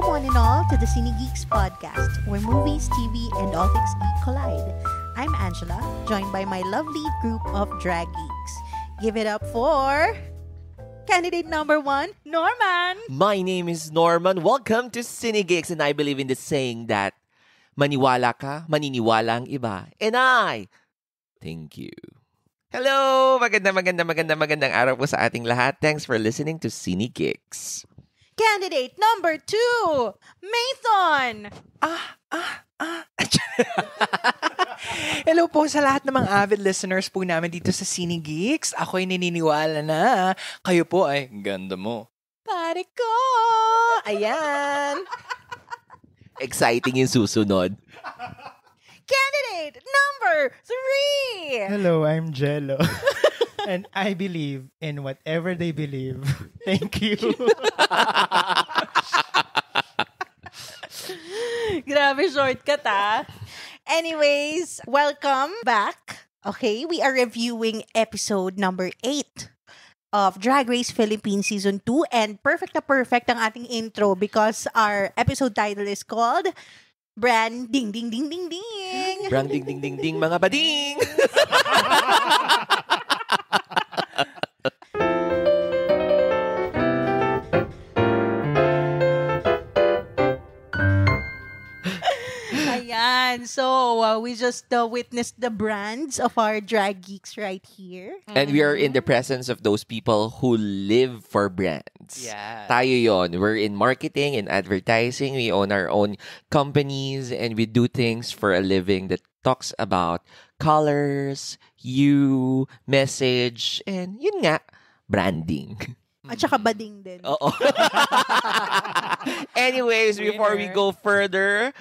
one and all to the Cine Geeks podcast, where movies, TV, and all things geek collide. I'm Angela, joined by my lovely group of drag geeks. Give it up for candidate number 1, Norman. My name is Norman. Welcome to Cine Geeks, and I believe in the saying that maniwala ka, maniniwala ang iba. And I thank you. Hello! Magandang araw po sa ating lahat. Thanks for listening to Cine Geeks. Candidate number 2, Mathon. Hello po sa lahat ng mga avid listeners po namin dito sa Cine Geeks. Ako'y naniniwala na kayo po ay ganda mo. Pare ko! Ayan! Exciting yung susunod. Candidate number 3. Hello, I'm Jello. And I believe in whatever they believe. Thank you. Grabe, shortcut Anyways, welcome back. Okay, we are reviewing episode number 8 of Drag Race Philippines Season 2. And perfect na perfect ang ating intro because our episode title is called Brand Ding Ding Ding Ding Ding. Brand ding ding ding ding mga bading! Ayan. So, we just witnessed the brands of our drag geeks right here. And we are in the presence of those people who live for brands. Yeah. Tayo yon. We're in marketing and advertising. We own our own companies and we do things for a living that talks about colors, hue, message, and yun nga, branding. At saka bading din. Oo. Anyways, before we go further,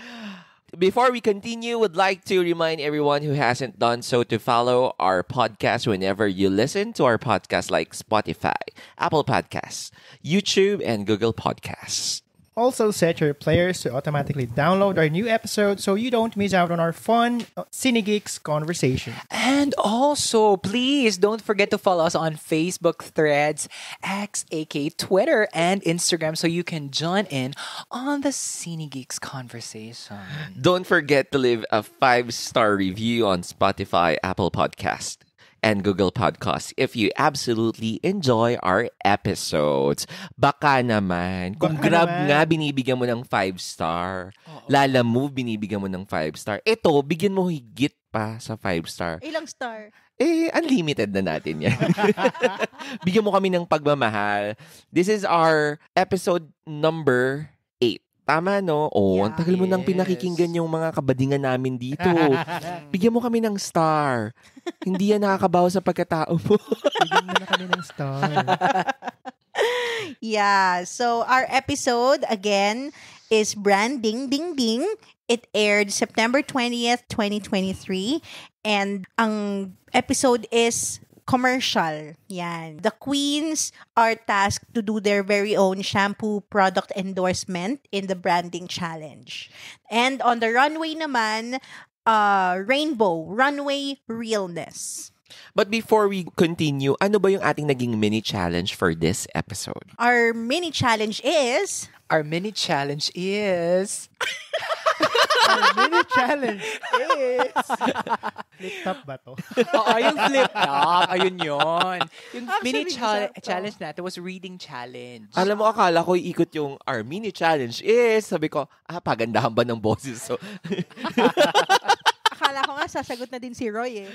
before we continue, would like to remind everyone who hasn't done so to follow our podcast whenever you listen to our podcast like Spotify, Apple Podcasts, YouTube, and Google Podcasts. Also, set your players to automatically download our new episode so you don't miss out on our fun Cine Geeks conversation. And also, please don't forget to follow us on Facebook, Threads, X, aka Twitter, and Instagram so you can join in on the Cine Geeks conversation. Don't forget to leave a 5-star review on Spotify, Apple Podcast, and Google Podcasts if you absolutely enjoy our episodes. Baka naman, kung Baka Grab naman. nga binibigyan mo ng 5-star, Lala Move binibigyan mo ng 5-star, ito, bigyan mo higit pa sa 5-star. Ilang star? Unlimited na natin yan. Bigyan mo kami ng pagmamahal. This is our episode number 8. Tama, no? Oh, Yeah. ang tagal mo nang Yes. pinakikinggan yung mga kabadingan namin dito. Bigyan mo kami ng star. Hindi yan nakakabawa sa pagkatao mo. Bigyan mo na kami ng star. Yeah. So, our episode, again, is Brand Ding Ding Ding. It aired September 20th, 2023. And ang episode is commercial. Yan. The queens are tasked to do their very own shampoo product endorsement in the branding challenge. And on the runway naman, rainbow, runway realness. But before we continue, ano ba yung ating naging mini challenge for this episode? Our mini challenge is... Our mini challenge is... Our mini challenge is... Flip top ba to? Oo, yung flip top. Ayun yun. Yung mini Actually, challenge natin was reading challenge. Alam mo, akala ko iikot yung our mini challenge is, sabi ko, pagandahan ba ng boses? So, Akala ko nga sasagot na din si Roy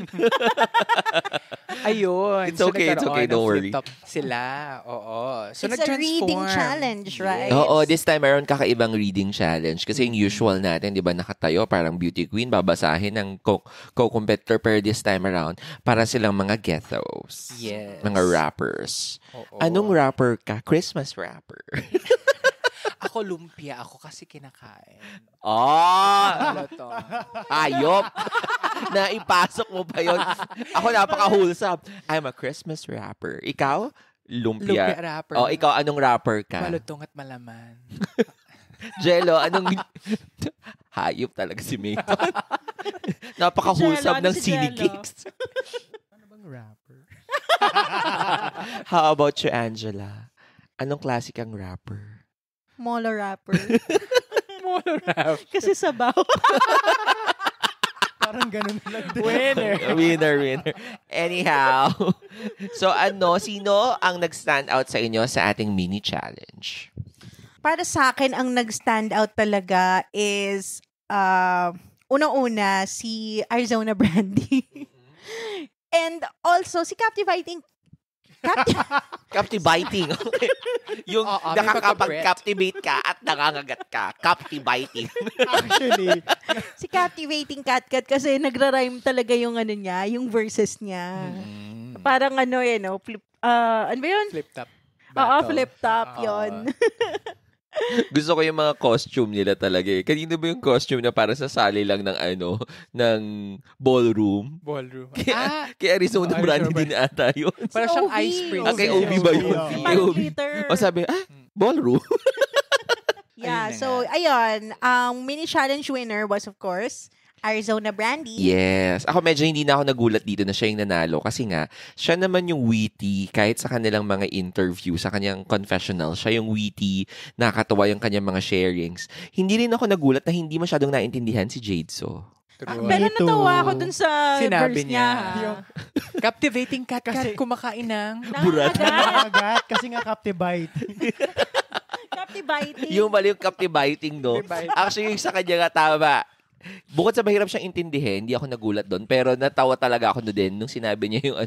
Ayun. It's okay, nagkaroon don't ng worry. flip top sila. Oo. So, It's a reading nag-transform. challenge, right? Oo, this time meron kakaibang reading challenge. Kasi yung usual natin, di ba, nakatayo, parang beauty queen, babasahin ng co-competitor, pero this time around, para silang mga ghettos. Yes. Mga rappers. Oo. Anong rapper ka? Christmas rapper. Ako lumpia. Ako kasi kinakain. Ah! Ano to? Ayop! Naipasok mo pa yun. Ako napaka-wholesome. I'm a Christmas rapper. Ikaw? Lumpia. Lumpia rapper. Oh, ikaw, anong rapper ka? Malutong at malaman. Jello, anong... Hayop talaga si Mayton. Napaka-wholesome Jello, ano ng si Cine Jello? Geeks. Ano bang rapper? How about you, Angela? Anong klase kang rapper? Molo rapper. Molo rap. Kasi sabaw. Parang ganun lang din. Winner. Anyhow. So sino ang nag-stand out sa inyo sa ating mini challenge? Para sa akin, ang nag-stand out talaga is, unang-una, si Arizona Brandy. And also, si Captivating. Captivating. Okay. Yung may nakakapag-captivate ka at nangangagat ka. Captivating. Actually, Si Captivating Catcat kasi nagra-rhyme talaga yung ano niya, yung verses niya. Parang flip, ano ba yun? Flip top. Oo, flip top yun. Gusto ko yung mga costume nila talaga eh. Kanino ba yung costume na para sa sali lang ng ng ballroom? Ballroom. Kay Arizona Brandy din ata yun. Para Si siyang Ovi. ice cream. Kay Ovi ba yun? Ovi. Kay Parang Ovi. glitter. O sabi, ballroom? Yeah, Ayun na so, ayun. Ang mini challenge winner was, of course, Arizona Brandy. Yes. Ako medyo hindi na ako nagulat dito na siya yung nanalo kasi nga, siya naman yung witty kahit sa kanilang mga interview, sa kanyang confessional, siya yung witty, nakakatawa yung kanyang mga sharings. Hindi rin ako nagulat na hindi masyadong naintindihan si Jade So. True. Pero Me too. natawa ako dun sa Sinabi verse niya. niya. Yung- Captivating cat Kasi- kumakain ng... Burat. Nakakagat kasi nga captivate. Captivating. Yung mali yung captivating, no? Actually, yung sa kanya nga tama. Bukod sa mahirap siyang intindihin, hindi ako nagulat doon. Pero natawa talaga ako din nung sinabi niya yung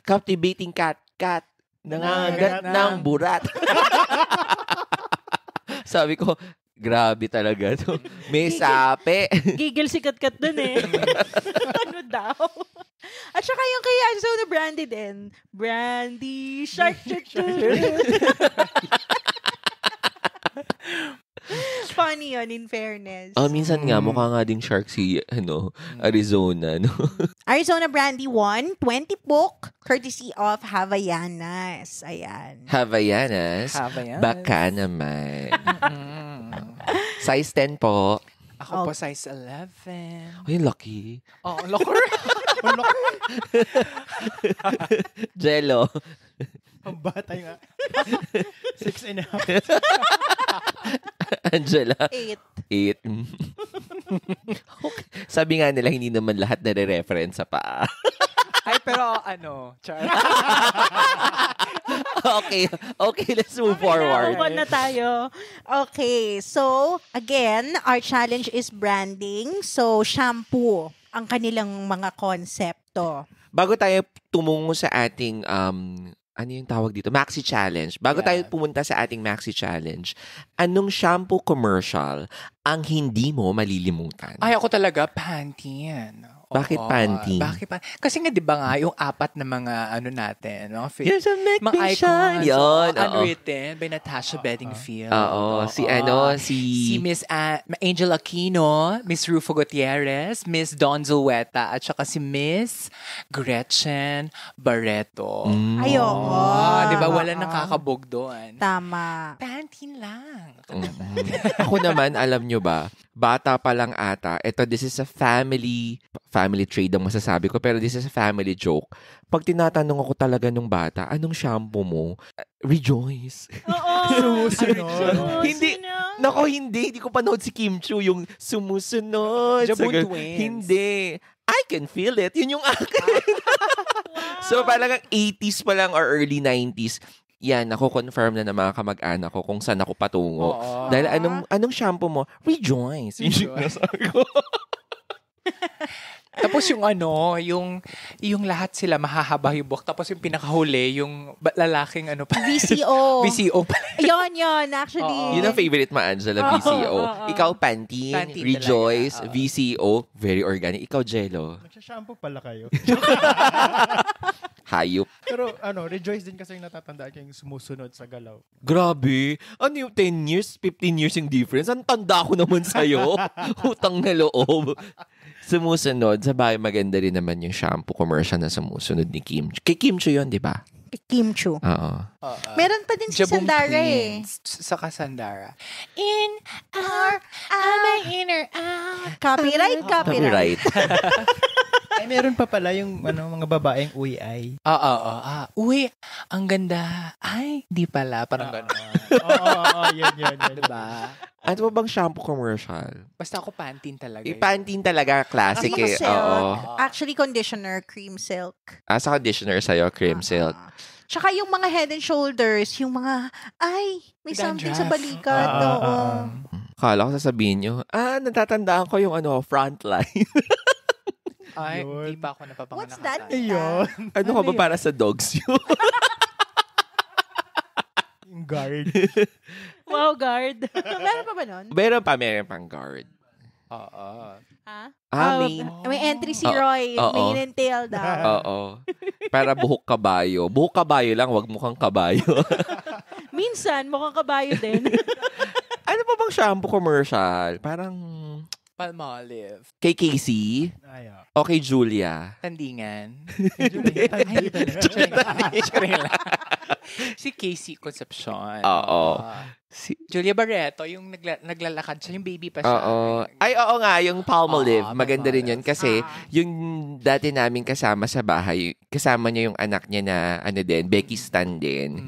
captivating cat, nangangagat Nangangagat ng ng- burat. Sabi ko, grabe talaga to. May sape. Gigil si Katkat dun eh. Ano daw? At saka yung kay Arizona Brandy din. Brandy, shark, Funny yun, in fairness. Minsan nga, mukha nga ding shark si Arizona. No? Arizona Brandy won 20 book courtesy of Havaianas. Ayan. Havaianas. Havaianas. Baka naman. Mm. Size 10 po. Ako po size 11. Ay, lucky. Oh, locker. Jello. Ang bata nga. 6.5. Angela. 8. 8. Okay. Sabi nga nila, hindi naman lahat nare-reference sa paa. Ay, pero char. Okay, let's move forward. Move on na tayo. Okay, so, again, our challenge is branding. So, shampoo ang kanilang mga konsepto. Bago tayo tumungo sa ating, ano yung tawag dito? Maxi Challenge. Bago tayo pumunta sa ating Maxi Challenge, anong shampoo commercial ang hindi mo malilimutan? Ay, ako talaga, Pantene. Bakit Oo, Pantene? Kasi nga, di ba nga, yung apat na mga natin, mga Yes, make mga me icons, shine. Yun, oo. unwritten by Natasha Bedingfield. Oo, si Si Miss Angel Aquino, Miss Rufo Gutierrez, Miss Don Zulueta, at saka si Miss Gretchen Barreto. Ay, oo. Di ba, wala nang kakabog doon. Tama. Pantene lang. Ako naman, alam nyo ba, bata pa lang ata, this is a family trade ang masasabi ko, pero this is a family joke. Pag tinatanong ako talaga nung bata, anong shampoo mo? Rejoice. Oo. Sumusunod. Hindi. Nako, hindi ko panood si Kim Chu, yung sumusunod. Jabun Saga- Twins. Hindi. I can feel it. Yun yung akin. So, parang 80s pa lang or early 90s, yan, confirm na ng mga kamag-anak ko kung saan ako patungo. Oo. Dahil anong shampoo mo? Rejoice. Yun yung nasabi ko. Tapos yung lahat sila mahahaba yung buhok. Tapos yung pinakahuli, yung lalaking VCO. VCO pala. Yun. Actually. Oo. Yun ang favorite mo, Angela, VCO. Ikaw, Pantene, Pantene Rejoice, talaga. VCO, very organic. Ikaw, Jello, Nagsashampoo pala kayo. hayop. Pero Rejoice din kasi yung natatandaan ko yung sumusunod sa galaw. Grabe. Ano yung 10 years, 15 years yung difference? Ang tanda ko naman sa'yo. Utang na loob. Sumusunod, sa bagay maganda rin naman yung shampoo commercial na sumusunod ni Kim. Kay Kim Chu yun, di ba? Kim Chu. Oo. Meron pa din si Jabong Sandara eh. Twins. Saka Sandara. In our, am I in or out? Copyright. Copyright. Ay, meron pa pala yung mga babaeng uy ay. Uy, ang ganda. Ay, di pala. Parang gano'n. Oo, yun. Diba? Ano ba bang shampoo commercial? Basta ako Pantene talaga. Pantene talaga, classic Cream eh. silk. Oo. Actually, conditioner, cream silk. Sa conditioner sa'yo, cream silk. Tsaka yung mga head and shoulders, yung mga, may something sa Dandruff. balikat. Oo. Kala ko sasabihin nyo, natatandaan ko yung frontline. Ay, Yun. hindi pa ako napapanganak. What's that? Ayun. Ano ka ba para sa dogs yun? Yung guard. Wow, guard. Meron pa ba nun? meron pang guard. Oo. Ha? May May entry si Roy. oo. Mane and tail daw. Oo. Para buhok kabayo. Buhok kabayo lang, wag mukhang kabayo. Minsan, mukhang kabayo din. Ano pa bang shampoo commercial? Parang Palmolive. kay Casey Ay, o kay Julia? Tandingan. Hindi. Si Casey Concepcion. Oo. Julia Barreto, yung naglalakad siya, yung baby pa siya. Oo. Ay, oo nga, yung Palmolive. Oo, Maganda rin yun kasi Ah. yung dati namin kasama sa bahay, kasama niya yung anak niya na Becky Stan din.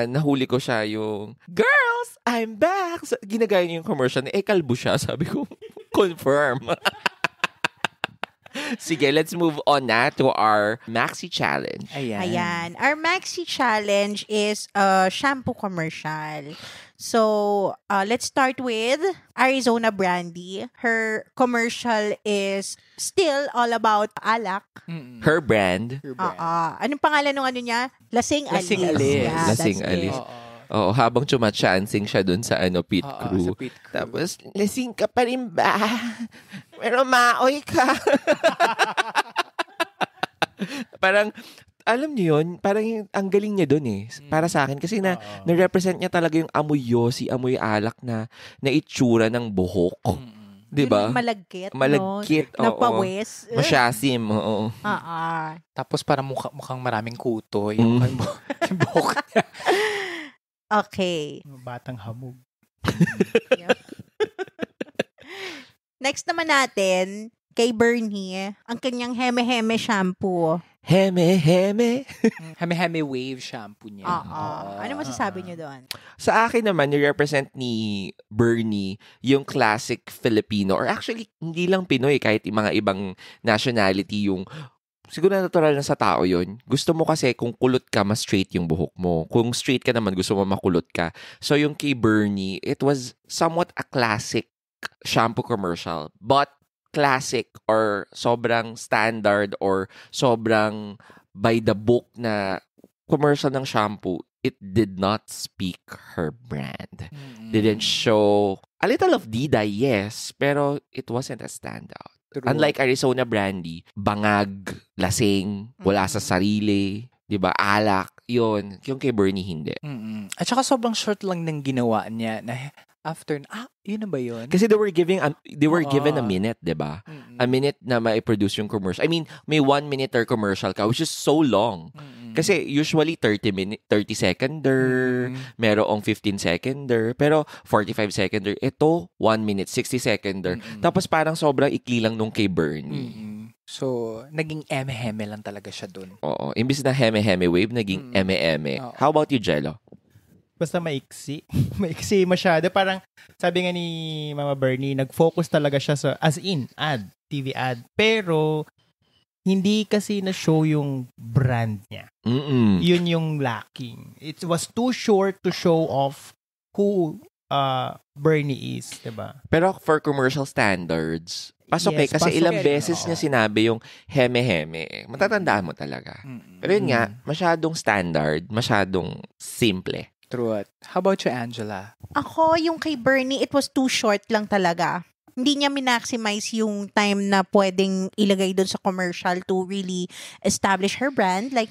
Nahuli ko siya yung, "Girls, I'm back!" So, ginagaya niya yung commercial na, kalbo siya. Sabi ko, confirm. Sige, let's move on na to our Maxi Challenge. Ayan. Our Maxi Challenge is a shampoo commercial. So, let's start with Arizona Brandy. Her commercial is still all about alak. Her brand. Anong pangalan ng ano niya? Lasing Alice. Lasing Alice. Yeah, Lasing that's Alice. it. Oo, habang chumachancing siya dun sa pit crew. Sa pit crew. Tapos, lasing ka pa rin ba? Pero maoy ka. Parang, alam niyo yun, parang ang galing niya dun eh. Para sa akin. Kasi na-represent niya talaga yung amoy yosi, amoy alak na itsura ng buhok. Diba? Yun yung malagkit. Malagkit, No? oo. Napawis. Masyasim, oo. Tapos parang mukhang maraming kuto yung yung buhok niya. Okay. Batang hamog. Next naman natin, kay Bernie, ang kanyang heme-heme shampoo. Heme. Hame-hame wave shampoo niya. Ano masasabi niyo doon? Sa akin naman, ni-represent ni Bernie yung classic Filipino, or actually, hindi lang Pinoy, kahit yung mga ibang nationality, yung siguro natural na sa tao yun. Gusto mo kasi kung kulot ka, mas straight yung buhok mo. Kung straight ka naman, gusto mo makulot ka. So yung kay Bernie, it was somewhat a classic shampoo commercial. But classic or sobrang standard or sobrang by the book na commercial ng shampoo, it did not speak her brand. Didn't show a little of Diday, yes, pero it wasn't a standout. True. Unlike Arizona Brandy, bangag, lasing, wala sa sarili, 'di ba? Alak, 'yun. Yung kay Bernie hindi. At saka sobrang short lang ng ginawa niya na after, yun na ba yun? Kasi they were given a minute, 'di ba? A minute na ma-produce yung commercial. I mean, may 1 minute commercial ka, which is so long. Kasi usually 30 seconder, merong 15 seconder, pero 45 seconder. Ito, 1 minute, 60 seconder. Tapos parang sobrang ikli lang nung kay Bernie. So, naging eme-heme lang talaga siya dun. Oo. Imbis na heme-heme wave, naging eme-eme. Oo. How about you, Jello? Basta maiksi. Maiksi masyado. Parang sabi nga ni Mama Bernie, nag-focus talaga siya sa, as in, TV ad. Pero, hindi kasi na-show yung brand niya. Yun yung lacking. It was too short to show off who Bernie is, diba? Pero for commercial standards, pasok Yes, kasi pasok ilang yan. beses Oo. niya sinabi yung heme-heme. Matatandaan mo talaga. Pero yun nga, masyadong standard, masyadong simple. True. How about you, Angela? Ako, yung kay Bernie, it was too short lang talaga. Hindi niya minmaximize yung time na pwedeng ilagay doon sa commercial to really establish her brand. Like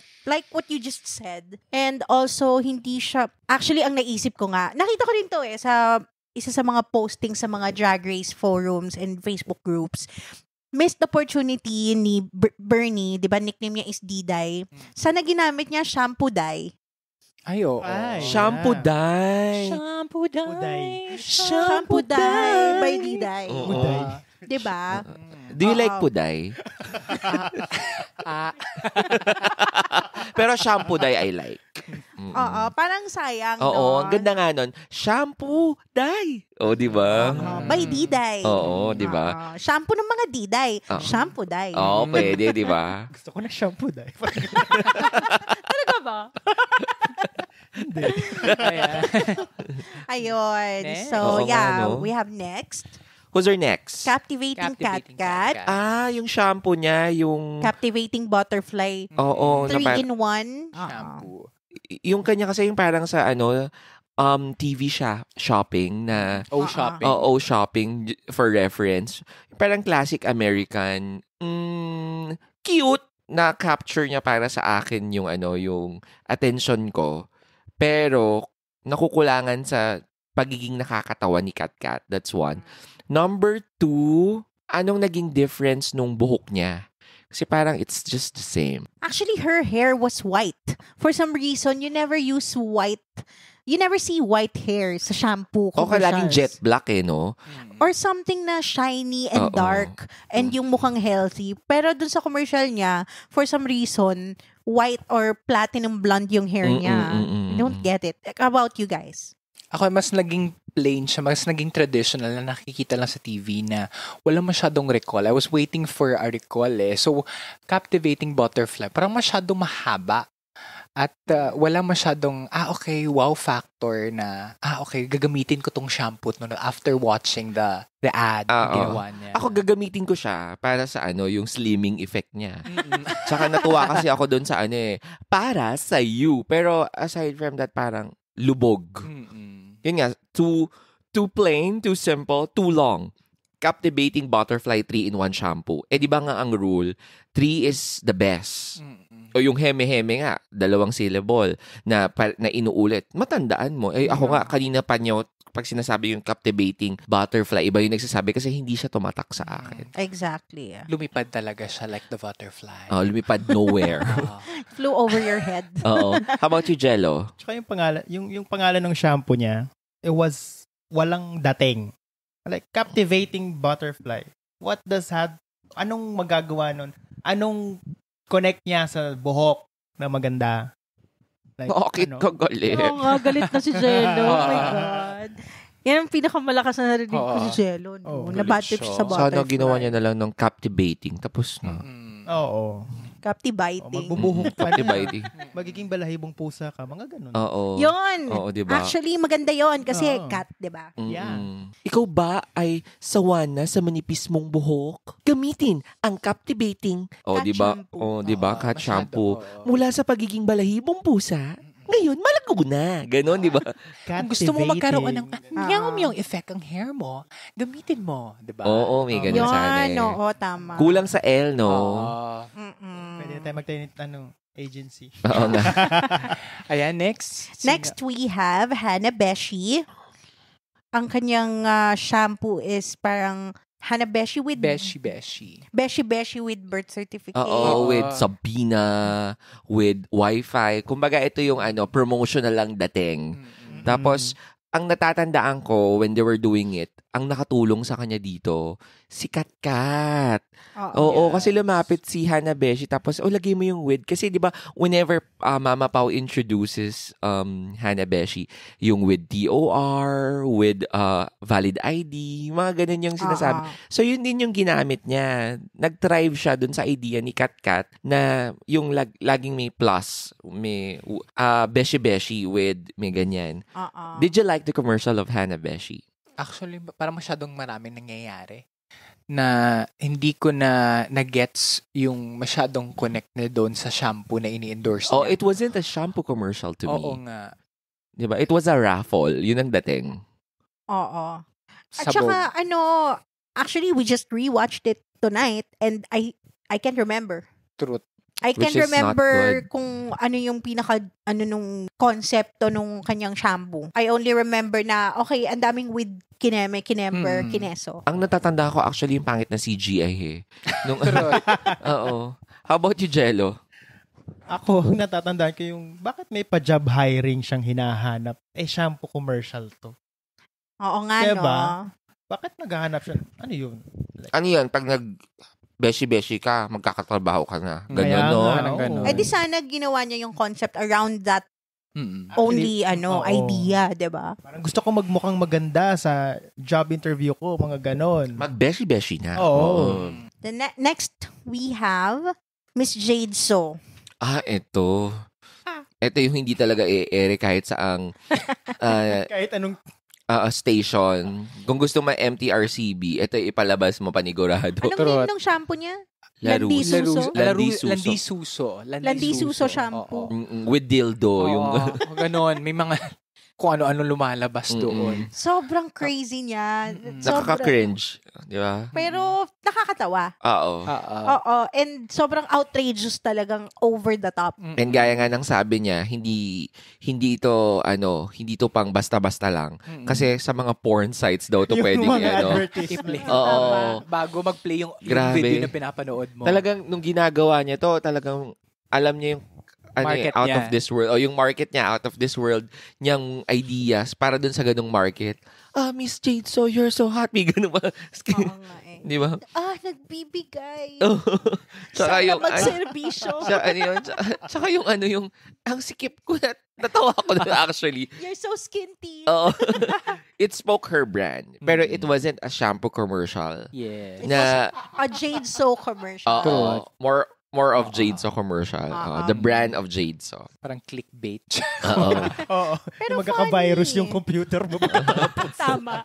what you just said. And also, hindi siya... Actually, ang naisip ko nga, nakita ko rin to sa isa sa mga posting sa mga drag race forums and Facebook groups. Missed opportunity ni Bernie, di ba nickname niya is Diday. Sana ginamit niya shampoo dye. Ay, oo. Ay. Shampoo dye. Shampoo Uday. Shampoo dye by Diday. Oo. Uday. Di ba? Do you like Oo. puday? Ah, Pero shampoo dye I like. Mm-mm. Oo, parang sayang, Oo, no? ang ganda nga nun. Shampoo dye. O, di ba? By Diday. Oo, di ba? Shampoo ng mga Diday. Oo. Shampoo day. Oo, pwede, di ba? Gusto ko na shampoo dahil. Talaga ba? ayan. Ayun. Next. So, Oo nga, yeah, no? we have next. Who's our next? Captivating Captivating Cat Cat. Ah, yung shampoo niya, yung... Captivating Butterfly. Oo, na 3-in-1. Shampoo. yung kanya kasi yung parang sa TV siya, shopping na... Shopping. Oo, shopping for reference. Parang classic American. Cute na capture niya para sa akin yung yung attention ko. Pero nakukulangan sa pagiging nakakatawa ni Kat Kat. That's one. Number 2, anong naging difference nung buhok niya? Kasi parang it's just the same. Actually, her hair was white. For some reason, you never use white. You never see white hair sa shampoo. O laging jet commercials. black no? Or something na shiny and Oo. dark and yung mukhang healthy. Pero dun sa commercial niya, for some reason, white or platinum blonde yung hair niya. I don't get it. How about you guys? Ako, mas naging plain siya, mas naging traditional na nakikita lang sa TV na wala masyadong recall. I was waiting for a recall eh. So, Captivating Butterfly, parang masyadong mahaba. At wala masyadong, okay, wow factor na, okay, gagamitin ko tong shampoo no, after watching the ad na ginawa niya. Ako gagamitin ko siya para sa yung slimming effect niya. Tsaka natuwa kasi ako doon sa para sa you. Pero aside from that, parang lubog. Yun nga, too plain, too simple, too long. Captivating Butterfly 3-in-1 shampoo. Di ba nga ang rule, 3 is the best. O yung heme-heme nga, 2 syllable na inuulit. Matandaan mo. Ako nga, kanina pa niyo, pag sinasabi yung Captivating Butterfly, iba yung nagsasabi kasi hindi siya tumatak sa akin. Exactly. Lumipad talaga siya like the butterfly. Lumipad nowhere. Flew over your head. Oo. How about you, Jello? Tsaka yung pangalan, yung pangalan ng shampoo niya, it was walang dating. Like, Captivating Butterfly. What does that, anong magagawa nun? Anong connect niya sa buhok na maganda? Like, Bakit ka galit? Oo nga, galit na si Jello. Oh my God. Yan ang pinakamalakas na narinig ko si Jello. No? galit Nabad trip siya. siya sa butterfly. Sana ginawa niya na lang ng captivating. Tapos na. Oo. Captivating. Magbubuhok pa niya. Captivating. Magiging balahibong pusa ka. Mga ganun. Oo. Yun. Oo, diba? Actually, maganda yon kasi Oo. cat, di ba? Yeah. Ikaw ba ay sawa na sa manipis mong buhok? Gamitin ang captivating. Cat Di ba? shampoo. Di ba? Cat Masyado, shampoo. oo. Mula sa pagiging balahibong pusa, ngayon malago na. Ganon, di ba? Kung gusto mo magkaroon ng Ah. effect ang hair mo, gamitin mo, di ba? Oo, may ganun sana Yun, eh. oo, tama. Kulang sa L, no? Mm-mm. Pwede tayo magtayo agency. Oo nga. Ayan, next. Next, we have Hanabeshi. Ang kanyang shampoo is parang Hanabeshi with Beshi. Beshi with birth certificate. Oo, with Sabina, with Wi-Fi. Kumbaga, ito yung promotional lang dating. Tapos, ang natatandaan ko when they were doing it, ang nakatulong sa kanya dito, si Kat Kat. Oo, kasi lumapit si Hanabeshi tapos lagay mo yung wig kasi 'di ba whenever Mama Pao introduces Hanabeshi, yung with DOR, with valid ID, mga ganun yung sinasabi. So yun din yung ginamit niya. Nag-thrive siya dun sa idea ni Kat Kat na yung laging may plus, may beshi with may ganyan. Did you like the commercial of Hanabeshi? Actually, parang masyadong maraming nangyayari na hindi ko na gets yung masyadong connect na doon sa shampoo na ini-endorse niya. It wasn't a shampoo commercial to Oo me. nga. Diba? It was a raffle. Yun ang dating. Oo. At Sabog. saka, actually, we just rewatched it tonight and I can remember. Truth. I can Which is not remember good. kung ano yung nung konsepto nung kanyang shampoo. I only remember na, okay, ang daming with kinember, kineso. Ang natatanda ko actually yung pangit na CGI eh. Nung, Truth. oo. How about you, Jello? Ako, natatandaan ko yung, bakit may pa-job hiring siyang hinahanap? Shampoo commercial to. Oo nga, Diba? no? Bakit naghahanap siya? Ano yun? Ano yun? Pag beshi-beshi ka, magkakatrabaho ka na. Kaya Ganun, no? nga, Parang ganun. Eh di sana ginawa niya yung concept around that Mm-mm. only oo. idea, 'di ba? Parang gusto ko magmukhang maganda sa job interview ko, mga ganon. Mag-beshi-beshi na. Oo. The next we have Miss Jade So. Ito. Ito yung hindi talaga i-ere kahit saang Kahit anong station. Kung gusto mo MTRCB, ito ipalabas mo panigurado. Anong name ng shampoo niya? Larus. Landisuso? Landisuso. Landisuso shampoo. Oo. With dildo. Yung Ganon. May mga kung ano-ano lumalabas doon. Sobrang crazy niya. Sobrang- nakaka-cringe. Di ba? Pero nakakatawa. Oo. Oo. And sobrang outrageous talagang over the top. And gaya nga ng sabi niya, hindi ito pang basta-basta lang. Kasi sa mga porn sites daw to yung pwedeng mga I-play. advertisement. Oo. Bago mag-play yung Grabe. video na pinapanood mo. Talagang nung ginagawa niya to, talagang alam niya yung Market out niya. of this world. O yung market niya, out of this world, niyang ideas para dun sa ganung market. Miss Jade, so you're so hot. May ganun ba? Oo nga eh. Di ba? Nagbibigay. Tsaka Sana yung, magserbisyo. tsaka yung ang sikip ko na, natawa ko na actually. You're so skinty. Oo. It spoke her brand. Pero it wasn't a shampoo commercial. Yes. Na, A Jade So commercial. more of Jade So commercial. The brand of Jade So. Parang clickbait. Oo. Oo. Pero Magkaka-virus funny. yung computer mo. Tama.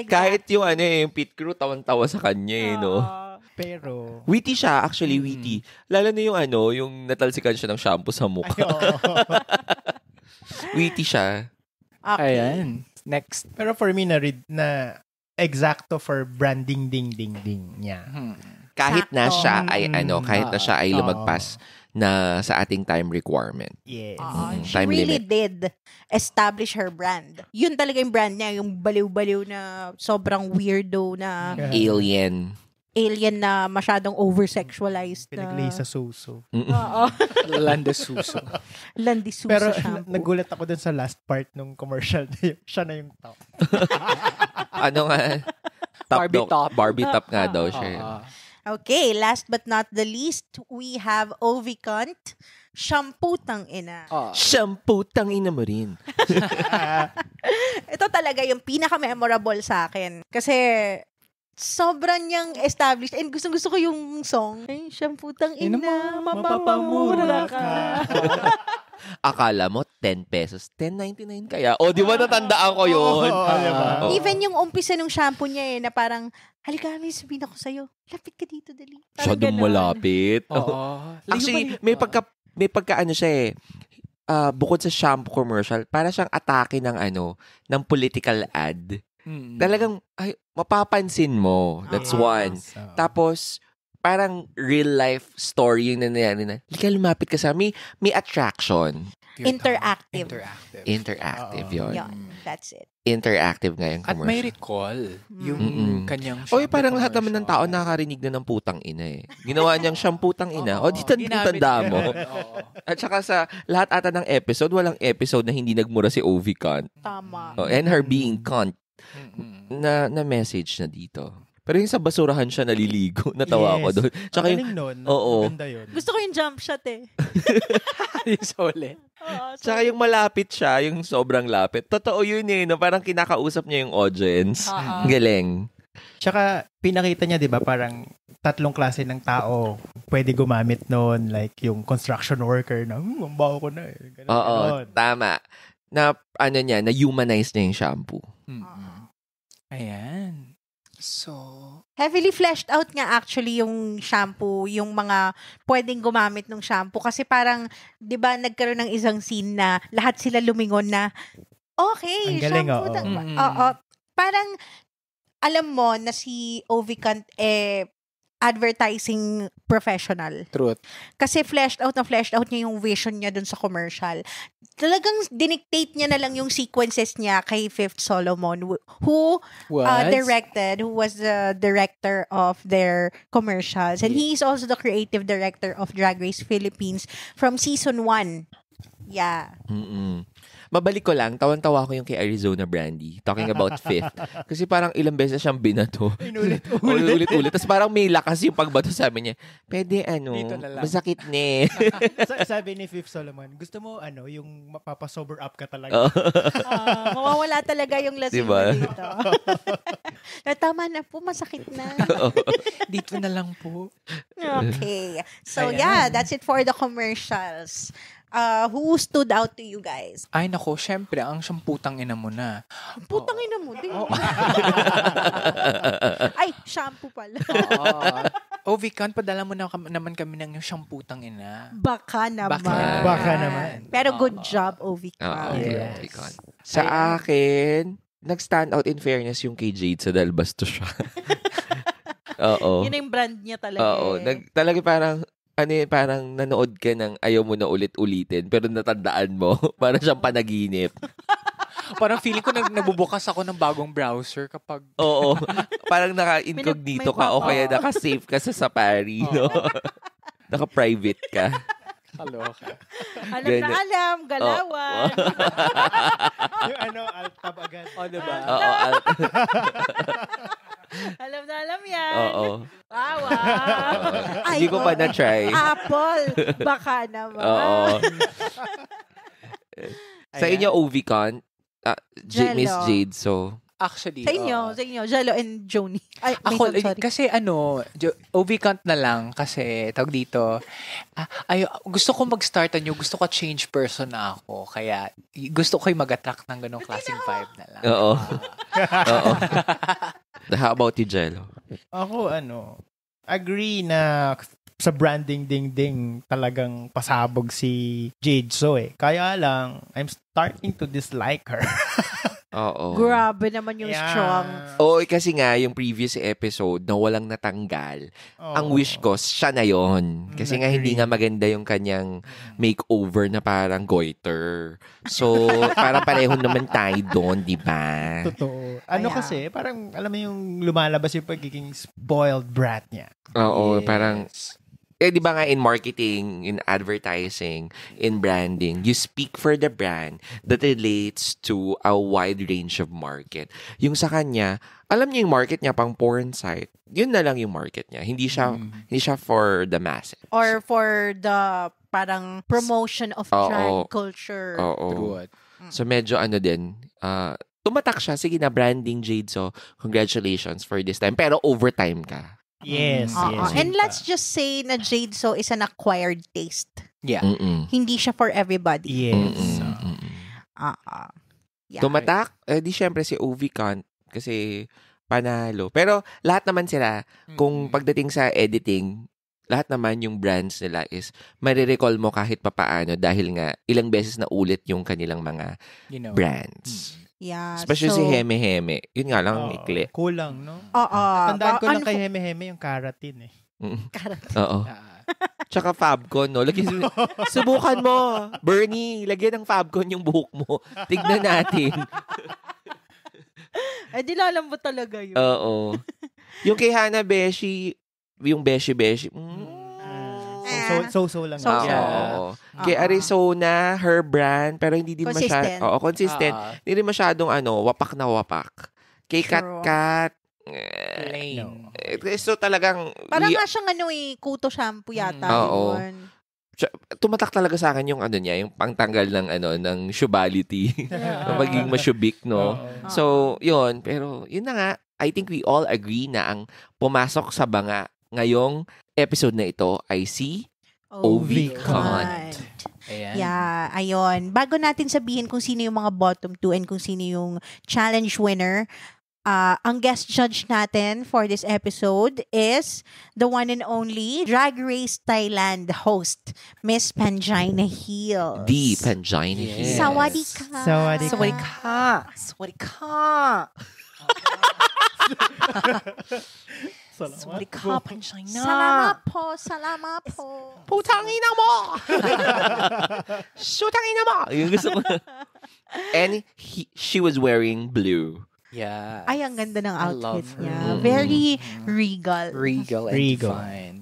Kahit yung yung pit crew, tawan-tawa sa kanya no? Pero, Witty siya, actually witty. Lalo na yung yung natalsikan siya ng shampoo sa mukha. Witty siya. Okay. Ayan. Next. pero for me, na exacto for branding ding niya. Kahit na Sakto. siya ay kahit na siya ay Oo. lumagpas na sa ating time requirement. Yes. She Time really limit. did establish her brand. Yun talaga yung brand niya, yung baliw-baliw na sobrang weirdo na Alien. alien na masyadong over-sexualized na. Pinaglay sa suso. Oo. Landasuso. Landisusa Pero shampoo. nagulat ako dun sa last part ng commercial. Siya na yung top. Ano nga? Barbie daw- top. Barbie top nga daw siya. Okay, last but not the least, we have Ovicont shampoo tang ina. Shampoo, tangina mo rin. Ito talaga yung pinaka-memorable sa akin. Kasi sobrang niyang established. And gustong-gusto ko yung song. Ay, shampoo tang ina, mapapamura ka. Akala mo, 10 pesos. 10.99 kaya? O, di ba natandaan ko yun? Oo, diba? Oo. Even yung umpisa ng shampoo niya na parang, halika, may sabihin ako sa'yo. Lapit ka dito, dali. Parang Masyadong ganon. malapit. Actually, may pagka siya bukod sa shampoo commercial, para siyang atake ng ng political ad. Talagang, mapapansin mo. That's one. Tapos, parang real life story yung nangyayari na, halika, lumapit ka sa may attraction. Interactive. Interactive yun. Yun, that's it. Interactive nga yung At may commercial. recall yung kanyang Oy, shampoo parang lahat naman ng tao commercial. nakakarinig na ng putang ina eh. Ginawa niyang shampoo tang ina. O, di tanda mo. At saka sa lahat ata ng episode, walang episode na hindi nagmura si Ovicont. Tama. And her being cunt na message na dito. Pero yung sa basurahan siya naliligo. Natawa ako doon. Tsaka yung, Magaling nun. Oo. Maganda yun. Gusto ko yung jump shot eh. Yung solid. tsaka yung malapit siya, yung sobrang lapit. Totoo yun eh. No? Parang kinakausap niya yung audience. Oo. Galing. Tsaka pinakita niya, di ba, parang tatlong klase ng tao pwede gumamit noon. Like yung construction worker na, ang baho ko na eh. Ganun, Oo, ganun. tama. Na humanize niya yung shampoo. Ayan. So, Heavily fleshed out nga actually yung shampoo, yung mga pwedeng gumamit ng shampoo. Kasi parang, di ba, nagkaroon ng isang scene na lahat sila lumingon na, okay, Ang galing, shampoo. oo. Oo. Parang, alam mo na si Ovicont advertising professional. truth. Kasi fleshed out niya yung vision niya dun sa commercial. Talagang dinictate niya na lang yung sequences niya kay Fifth Solomon who was the director of their commercials. And he is also the creative director of Drag Race Philippines from season 1 Yeah. Mm-mm. Mabalik ko lang, tawan-tawa ko yung kay Arizona Brandy. Talking about fifth. Kasi parang ilang beses siyang binato. Ulit-ulit. Tapos parang may lakas yung pagbato, sabi niya. Pwede Dito na lang. masakit ne. Sabi ni Fifth Solomon, gusto mo yung mapapasober up ka talaga. Mawawala talaga yung lasing Diba? mo dito. Tama na po, masakit na. Dito na lang po. Okay. So Ayan. yeah, that's it for the commercials. Who stood out to you guys? Ay, nako, syempre, ang siyang putang ina mo na. Putang ina mo din. Ay, shampoo pala. Oo. Vicon, padala mo naman kami ng siyang putang ina. Baka naman. Baka naman. Pero good job, Ovic. Oo, Yes. Vicon. Sa akin, nag-stand out in fairness yung kay Jade sa dahil basto siya. Oo. Yun yung brand niya talaga. Oo. Talaga parang nanood ka ng ayaw mo na ulit-ulitin pero natandaan mo. Parang siyang panaginip. Parang feeling ko nagbubukas ako ng bagong browser kapag... Oo. Parang naka-incognito May ka o pop-up. kaya naka-save ka sa Safari, no? Naka-private ka. Kaloka. Alam na alam, galawan. Yung alt-tab agad. O, diba? Oo. Alam na alam yan. Oo. Wow. Ay, Hindi ko pa na-try. Apple. Baka naman. Oo. Sa Ayan. inyo, Ovicon, Jello. Miss Jade, so... Actually, Sa inyo, Jello and Joni. Ay, Ako, Mason, sorry. kasi OV-count na lang kasi tawag dito, gusto ko mag-start gusto ko change person na ako. Kaya gusto ko mag-attract ng ganong klaseng vibe na lang. Oo. Oo. How about you, Jello? Ako, agree na sa branding ding talagang pasabog si Jade So Kaya lang, I'm starting to dislike her. Oo. Grabe naman yung Yeah. strong. Oo, kasi nga, yung previous episode na walang natanggal, ang wish ko, siya na yon. Kasi nga, hindi nga maganda yung kanyang makeover na parang goiter. So, parang pareho naman tayo doon, di ba? Totoo. Kaya- Kasi, parang, alam mo yung lumalabas yung pagiging spoiled brat niya. Oo, Yes. parang... di ba nga in marketing, in advertising, in branding, you speak for the brand that relates to a wide range of market. Yung sa kanya, alam niya yung market niya pang porn site. Yun na lang yung market niya. Hindi siya for the masses. Or for the parang promotion of Oo. drag culture. Oo. True. So medyo din, tumatak siya. Sige na, branding Jade. So, congratulations for this time. Pero overtime ka. Yes, Oo. yes. And let's just say na Jade So is an acquired taste. Yeah. Mm-mm. Hindi siya for everybody. Yes. Mm-mm. Yeah. Tumatak, di syempre si Ovicon kasi panalo. Pero lahat naman sila, kung pagdating sa editing, lahat naman yung brands nila is marirecall mo kahit papaano dahil nga ilang beses na ulit yung kanilang mga brands. Yeah. Especially si Heme Heme. Yun nga lang, ang ikli. Kulang, no? Oo. Tandaan ko lang kay Heme Heme yung karatin Mm. Oo. Tsaka Fabcon, no? Subukan mo. Bernie, lagyan ng Fabcon yung buhok mo. Tignan natin. Eh, di lalambot talaga yun. Oo. Yung kay Hana Beshi, yung Beshi. So lang. So-so. Oo. Kay Arizona, her brand, pero hindi din Consistent. masyadong, consistent. Hindi rin masyadong, wapak na wapak. Kay True. Kat, Plain. so talagang, Parang nga siyang kuto shampoo yata. Oo. Yun. tumatak talaga sa akin yung niya, yung pangtanggal ng ng shubality. Maging masyubik, no? So, yun. Pero, yun na nga, I think we all agree na ang pumasok sa banga ngayong episode na ito ay si Ovicon. Ayan. Yeah, ayun. Bago natin sabihin kung sino yung mga bottom 2 and kung sino yung challenge winner, ang guest judge natin for this episode is the one and only Drag Race Thailand host, Miss Pangina Hills. The Pangina Yes. Hills. Sawadika. Sawadika. Swadika. Salamat. Swadika, Pangina. Salamat po. Putangina mo! Shootangina mo! Yung gusto ko. And she was wearing blue. Yeah. Ay, ang ganda ng I outfit love her. niya. Very regal. Regal and Regal. divine.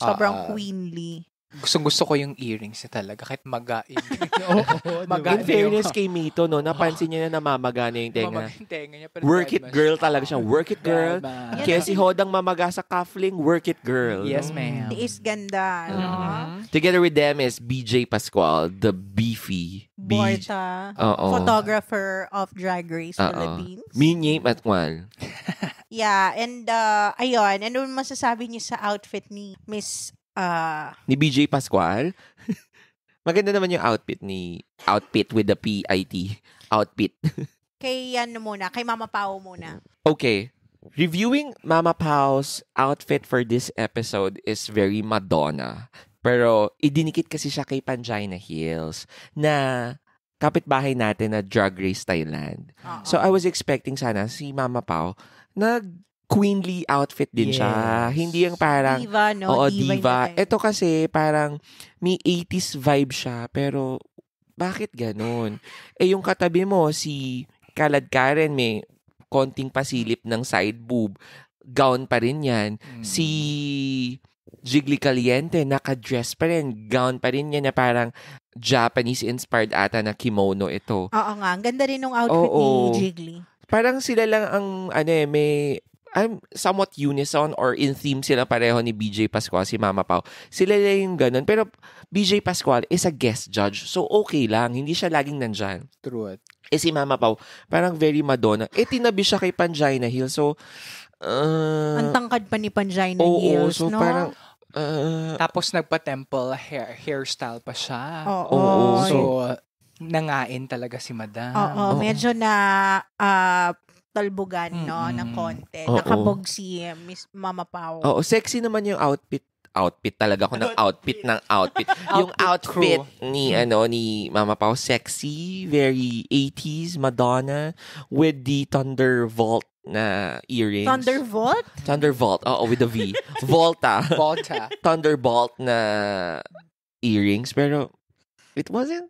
Sobrang Ah. queenly. Gustong-gusto ko yung earrings niya talaga. Kahit magain. Oo, Maga- In fairness kay Mito, no, napansin niya na namamagana yung tenga. Mamagay yung tenga niya. pero Work dahil it girl talaga siya. Work it girl. Diba? Kaya si Hodang mamaga sa cuffling, work it girl. Yes, ma'am. Tiis ganda, no? Together with them is BJ Pascual, the beefy Borta, Oo. photographer of Drag Race Oo. Philippines. Minye Matwal. Yeah, and ayun, ano masasabi niyo sa outfit ni Miss Ni BJ Pascual. Maganda naman yung outfit with the PIT. Outfit. kay ano muna, kay Mama Pao muna. Okay. Reviewing Mama Pau's outfit for this episode is very Madonna. Pero idinikit kasi siya kay Pangina Hills na kapitbahay natin na Drag Race Thailand. Oo. So I was expecting sana si Mama Pao na queenly outfit din siya. Yes. Hindi yung parang diva, no? oo, Diva. diva. yung dating. Ito kasi parang may 80s vibe siya, pero bakit ganun? Yung katabi mo, si Kalad Karen, may konting pasilip ng side boob. Gown pa rin yan. Si Jiggly Caliente, naka-dress pa rin. Gown pa rin yan na parang Japanese-inspired ata na kimono ito. Oo nga, ang ganda rin ng outfit Oo. ni Jiggly. Parang sila lang ang, may somewhat unison or in theme sila pareho ni BJ Pascual, si Mama Pao. Sila lang yung ganun. Pero BJ Pascual is a guest judge. So, okay lang. Hindi siya laging nandyan. True. Si Mama Pao, parang very Madonna. Tinabi siya kay Pangina Hill. So, Ang tangkad pa ni Pangina oo, Hills, so no? parang, Tapos nagpa-temple hairstyle pa siya. Oo. Oo, So, nangain talaga si Madam. Oo, medyo na talbugan, no, ng konti. Oo. Nakabog si Miss Mama Pao. oo, sexy naman yung outfit. Outfit talaga ako ng outfit ng outfit. Yung Outfit outfit ni Mama Pao, sexy, very 80s Madonna with the Thunderbolt na earrings. Thunderbolt, oo, with the V. Volta. Volta. Thunderbolt na earrings, pero it wasn't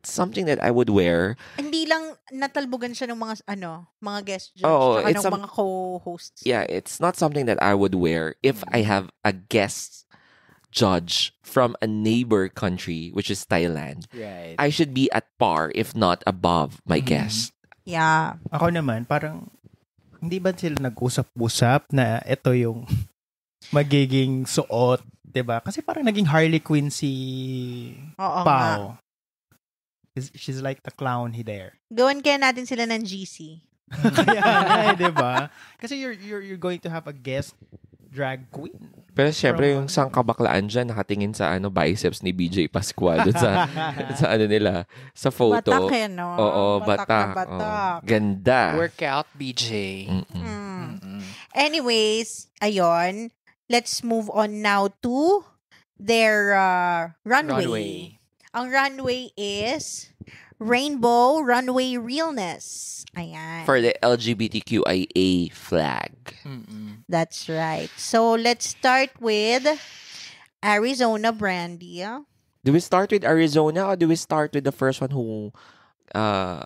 something that I would wear. Hindi lang natalbugan siya ng mga guest judge, Oo, tsaka it's ng mga co-hosts. Yeah, it's not something that I would wear if I have a guest judge from a neighbor country, which is Thailand. Right. I should be at par, if not above, my guest. Yeah. Ako naman, parang, hindi ba sila nag-usap-usap na ito yung magiging suot, 'di ba? Kasi parang naging Harley Quinn si Oo nga. Pao. She's like the clown there. Gawin kaya natin sila ng GC. Kaya nga, 'di ba? Kasi you're going to have a guest drag queen. Pero syempre, yung sangkabaklaan dyan, nakatingin sa biceps ni BJ Pascual dun sa nila, sa photo. Batak eh, no? Oo, Batak batak. na batak. Oo. Ganda. Workout, BJ. Anyways, ayon. Let's move on now to their runway. Ang runway is Rainbow Runway Realness. Ayan. For the LGBTQIA flag. That's right. So, let's start with Arizona Brandy. Do we start with Arizona or do we start with the first one who run?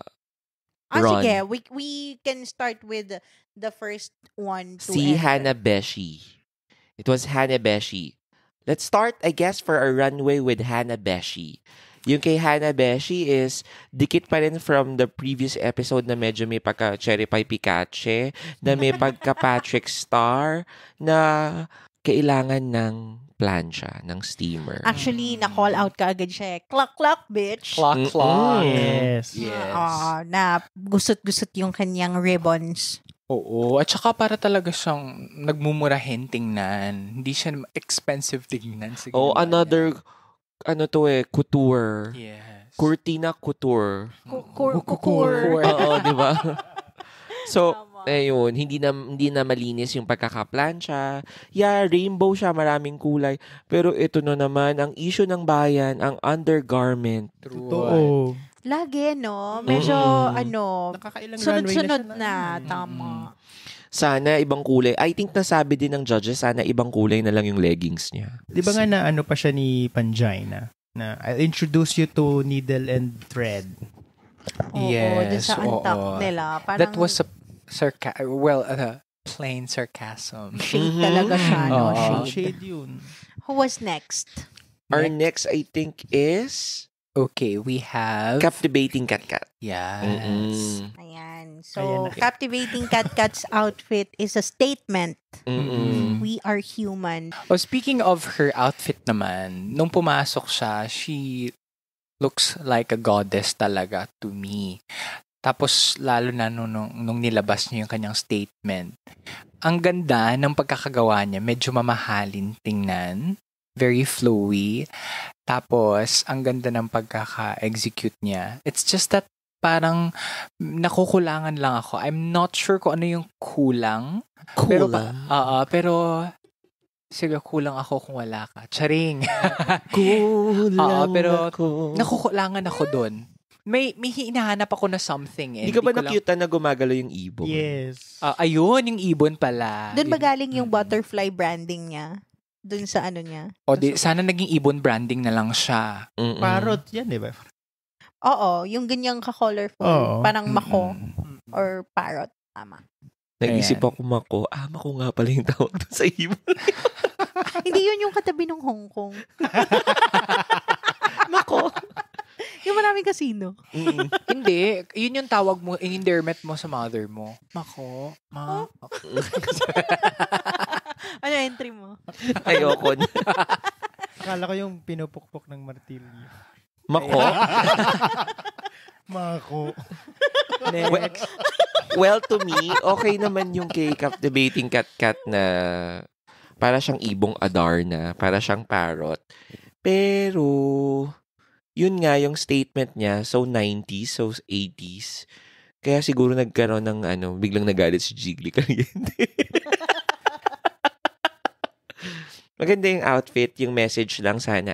Sige. We can start with the first one to Si enter. Hannah Beshi. It was Hannah Beshi. Let's start, I guess, for a runway with Hannah Beshi. Yung kay Hannah Beshi is dikit pa rin from the previous episode na medyo may pagka Cherry Pie Pikache, na may pagka Patrick Star, na kailangan ng plancha, ng steamer. Actually, na-call out ka agad siya. Clock, clock, bitch. Clock. Yes. Yes. Na gusot-gusot yung kanyang ribbons. Oo. At saka para talaga siyang nagmumurahin tingnan. Hindi siya expensive tingnan. Sige Oh, naman. another, couture. Yes. Cortina couture. Kukur. Oo, di ba? So, ayun, hindi na malinis yung pagkakaplansya. Yeah, rainbow siya, maraming kulay. Pero ito na naman, ang issue ng bayan, ang undergarment. True. Totoo. Lagi, no? Medyo, Nakakailang sunod-sunod runway na. Tama. Sana ibang kulay. I think nasabi din ng judges, sana ibang kulay na lang yung leggings niya. Di ba nga na ano pa siya ni Pangina? Na I'll introduce you to needle and thread. Oo, dun sa untap nila. Parang That was a plain sarcasm. shade talaga siya, no? Oo. Shade. Shade yun. Who was next? Our next, I think, is Okay, we have... Captivating Cat Cat. Yes. Ayan. Ayan So, na. Captivating Cat Cat's outfit is a statement. Mm-mm. We are human. Oh, speaking of her outfit naman, nung pumasok siya, she looks like a goddess talaga to me. Tapos, lalo na nung nilabas niya yung kanyang statement. Ang ganda ng pagkakagawa niya, medyo mamahalin tingnan. Very flowy. Tapos, ang ganda ng pagkaka-execute niya. It's just that parang nakukulangan lang ako. I'm not sure kung ano yung kulang. Pero, pero sige, kulang ako kung wala ka. Charing. Kulang pero ako. nakukulangan ako doon. May hinahanap ako na something eh. Hindi ka ba Hindi ko lang- na-cute na gumagalaw yung ibon? Yes. ayun, yung ibon pala. Doon ba Yun. galing yung butterfly branding niya? Doon sa ano niya? O di, sana naging ibon branding na lang siya. Mm-mm. Parrot yan, di ba? Oo, yung ganyang ka-colorful. Oo. Parang mako Mm-mm. or parrot. Tama. Nag-isip Ayan. ako, Mako. Mako nga pala yung tawag doon sa ibon. Hindi yun yung katabi ng Hong Kong. Mako. Yung maraming kasino. Mm-mm. Hindi, yun yung tawag mo, yung endearment mo sa mother mo. Mako, ma. Ano entry mo? Ayoko na. Akala ko yung pinupukpok ng martilyo. Mako. Mako. Next. Well, to me, okay naman yung kay Captivating Cat Cat na para siyang ibong Adarna, para siyang parrot. Pero, yun nga, yung statement niya, so 90s, so 80s. Kaya siguro nagkaroon ng biglang nagalit si Jiggly Caliente. Maganda yung outfit, yung message lang sana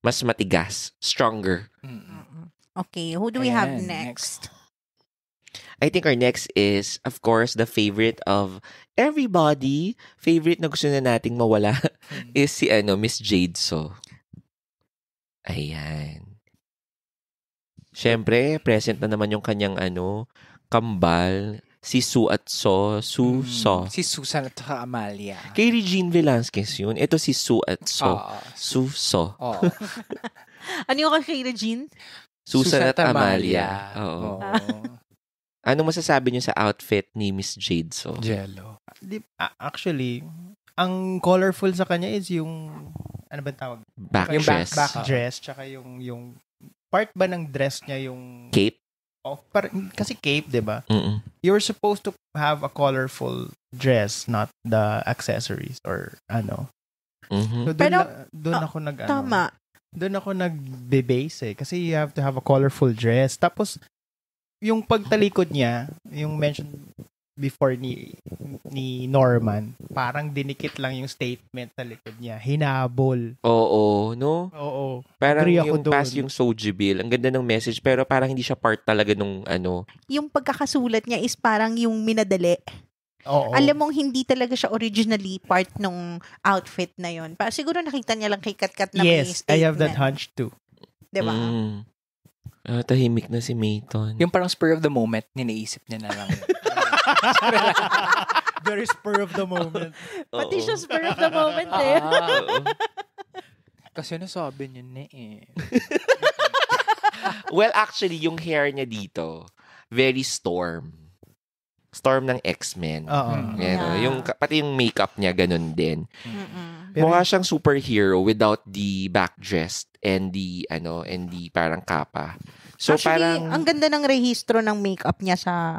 mas matigas, stronger. Mm-mm. Okay, who do we have Ayan, next? I think our next is, of course, the favorite of everybody. Favorite na gusto na nating mawala is si Miss Jade So. Ayan. Siyempre, present na naman yung kanyang kambal, si Su at So. Su, So. Si Susan at saka Amalia. Kay Regine Velasquez yun. Ito si Su at So. Oo. Su, So. Oo. Ano yung kay Regine? Susan at Amalia. Oo. Oo. Ano masasabi niyo sa outfit ni Miss Jade So? Jello. Actually, ang colorful sa kanya is yung, ano ba tawag? Back Yung dress. back dress, tsaka yung part ba ng dress niya yung... Cape? Kasi cape, di ba? Mm-mm. You're supposed to have a colorful dress, not the accessories or ano. Mhm. So, doon ako Tama. Doon ako nagbe-base kasi you have to have a colorful dress. Tapos, yung pagtalikod niya, yung mention before ni Norman, parang dinikit lang yung statement sa likod niya. Hinabol. Oo, no? Oo. Parang Agree ako yung pass doon. yung Soji Bill. Ang ganda ng message, pero parang hindi siya part talaga nung Yung pagkakasulat niya is parang yung minadali. Oo. Alam mong hindi talaga siya originally part nung outfit na yon. Siguro nakita niya lang kay Katkat na may Yes, statement. I have that hunch too. Diba? Tahimik na si Mayton. Yung parang spur of the moment, ninaisip niya na lang. Very spur of the moment. Pati siya spur of the moment eh. Oo. Kasi nasabi niya na eh. Well, actually, yung hair niya dito, very Storm. Storm ng X-Men. Oo. Mm. Yan, Yeah. pati yung makeup niya, ganun din. Mm-mm. Pero- Mukha siyang superhero without the back dress and the parang kapa. So Actually, parang ang ganda ng rehistro ng makeup niya sa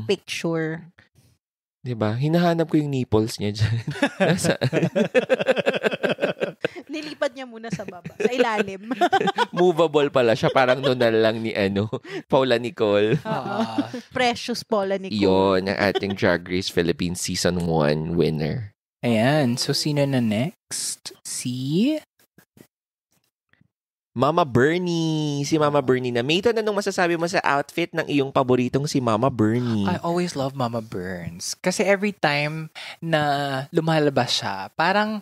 picture. 'Di ba? Hinahanap ko yung nipples niya diyan. Nilipad niya muna sa baba, sa ilalim. Movable pala siya, parang nunal lang ni Paula Nicole. Oo. Precious Paula Nicole. Iyon, ang ating Drag Race Philippines Season 1 winner. Ayan, so sino na next? Si... Mama Bernie. Si Mama Bernie na. Mayton, anong masasabi mo sa outfit ng iyong paboritong si Mama Bernie? I always love Mama Burns. Kasi every time na lumalabas siya, parang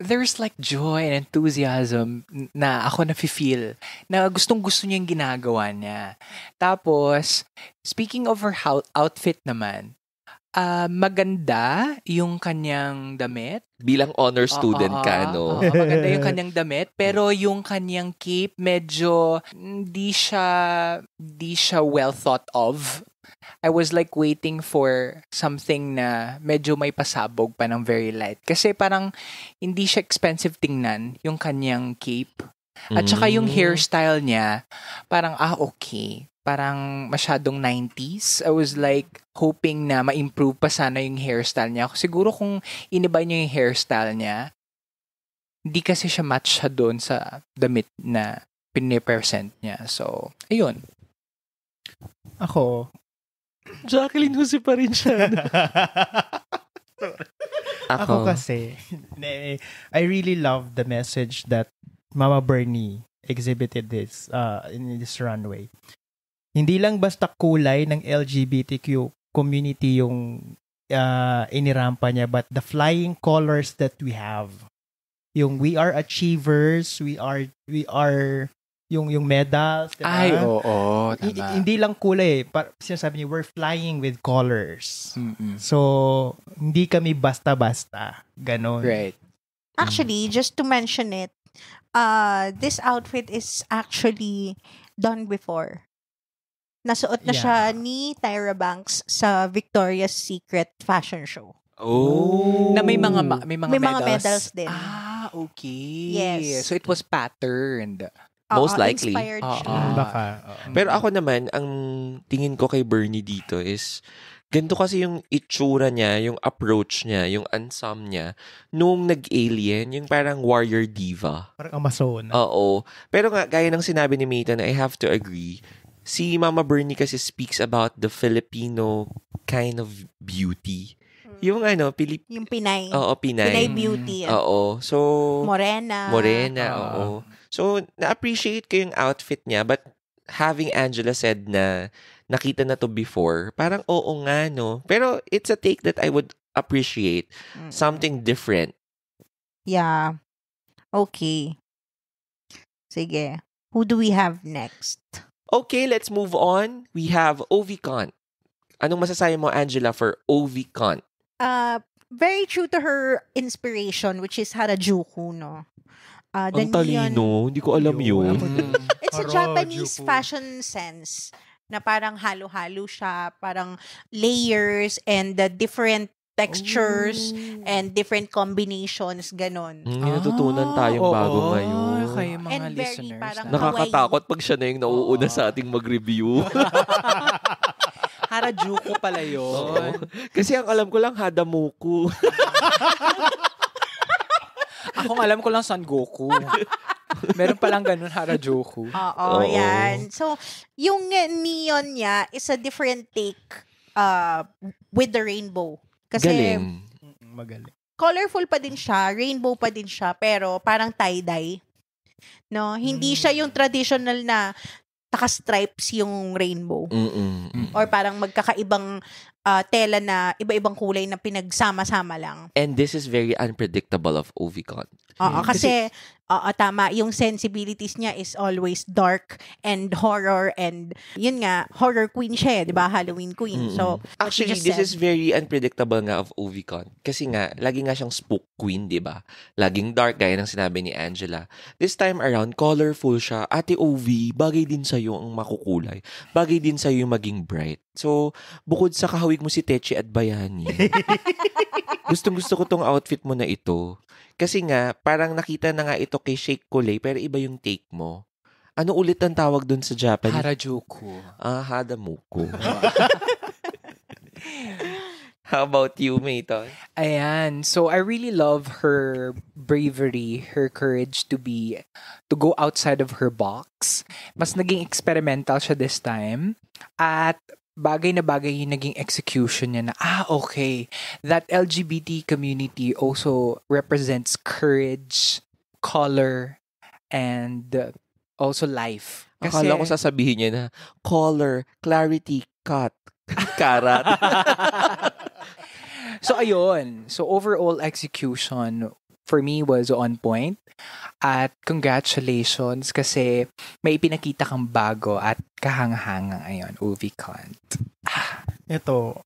there's like joy and enthusiasm na ako nafe-feel na gustong-gusto niya yung ginagawa niya. Tapos, speaking of her outfit naman, Maganda yung kanyang damit. Bilang honor student ka, no? Maganda yung kanyang damit. Pero yung kanyang cape, medyo hindi siya well thought of. I was like waiting for something na medyo may pasabog pa ng very light. Kasi parang hindi siya expensive tingnan, yung kanyang cape. At saka yung hairstyle niya, parang okay. Parang masyadong 90s. I was like hoping na ma-improve pa sana yung hairstyle niya. Siguro kung iniba niya yung hairstyle niya, hindi kasi siya match siya doon sa damit na pinipresent niya. So, ayun. Ako, Jacqueline Jose pa rin siya. Ako kasi, I really love the message that Mama Bernie exhibited this in this runway. Hindi lang basta kulay ng LGBTQ community yung inirampa niya, but the flying colors that we have. Yung we are achievers, we are yung medals, diba? Ay, oo, tama. Hindi lang kulay, sinasabi niya, we're flying with colors. Mm-mm. So, hindi kami basta-basta. Ganon. Right. Actually, just to mention it, this outfit is actually done before. Nasuot na siya ni Tyra Banks sa Victoria's Secret fashion show. Oh. Na may mga May mga medals din. Okay. Yes. So it was patterned. Most likely. Inspired siya. Baka. Pero ako naman, ang tingin ko kay Bernie dito is, ganito kasi yung itsura niya, yung approach niya, yung ansam niya, nung nag-alien, yung parang warrior diva. Parang Amazon. Oo. Pero nga, gaya ng sinabi ni Mayton, I have to agree, si Mama Bernie kasi speaks about the Filipino kind of beauty. Yung Yung Pinay. Oo, Pinay. Pinay beauty. Oo. So, Morena. oo. So, na-appreciate ko yung outfit niya, but having Angela said na nakita na to before, parang oo nga, no? Pero it's a take that I would appreciate. Something different. Yeah. Okay. Sige. Who do we have next? Okay, let's move on. We have Ovicon. Anong masasabi mo, Angela, for Ovicon? Very true to her inspiration, which is Harajuku, no? Ang talino. Hindi ko alam yun. It's a Japanese fashion sense na parang halo-halo siya, parang layers and the different textures and different combinations, ganon. May natutunan tayong bago ngayon. Kayo mga And very listeners. parang Nakakatakot pag siya na yung nauuna sa ating mag-review. Harajuku pala yun. Kasi ang alam ko lang, Hadamoku. Akong alam ko lang Son Goku. Meron palang ganun, Harajuku. Oo, yan. So, yung neon niya is a different take with the rainbow. Kasi Galing. Magaling. colorful pa din siya, rainbow pa din siya, pero parang tie-dye. No, hindi siya yung traditional na naka-stripes yung rainbow. Or parang magkakaibang tela na iba-ibang kulay na pinagsama-sama lang. And this is very unpredictable of Ovicon. Oo, kasi tama, yung sensibilities niya is always dark and horror and yun nga, horror queen siya, 'di ba? Halloween queen. So, what you actually, just this said. is very unpredictable nga of Ovicon. Kasi nga, lagi nga siyang spook queen, 'di ba? Laging dark, gaya ng sinabi ni Angela. This time around, colorful siya. Ate Ovi, bagay din sa'yo ang makukulay. Bagay din sa'yo yung maging bright. So, bukod sa kahawig mo si Techi at Bayani, gustong-gusto ko tong outfit mo na ito. Kasi nga, parang nakita na nga ito kay Shake Coley, pero iba yung take mo. Ano ulit ang tawag dun sa Japanese? Harajuku. Hadamoku. How about you, Mayton? Ayan. So, I really love her bravery, her courage to go outside of her box. Mas naging experimental siya this time. At bagay na bagay yung naging execution niya na, okay, that LGBT community also represents courage, color, and also life. Akala ko sasabihin niya na, color, clarity, cut, karat. So, ayun. So, overall execution for me was on point. At congratulations kasi may ipinakita kang bago at kahanga-hanga ngayon, Ovicon. Ito,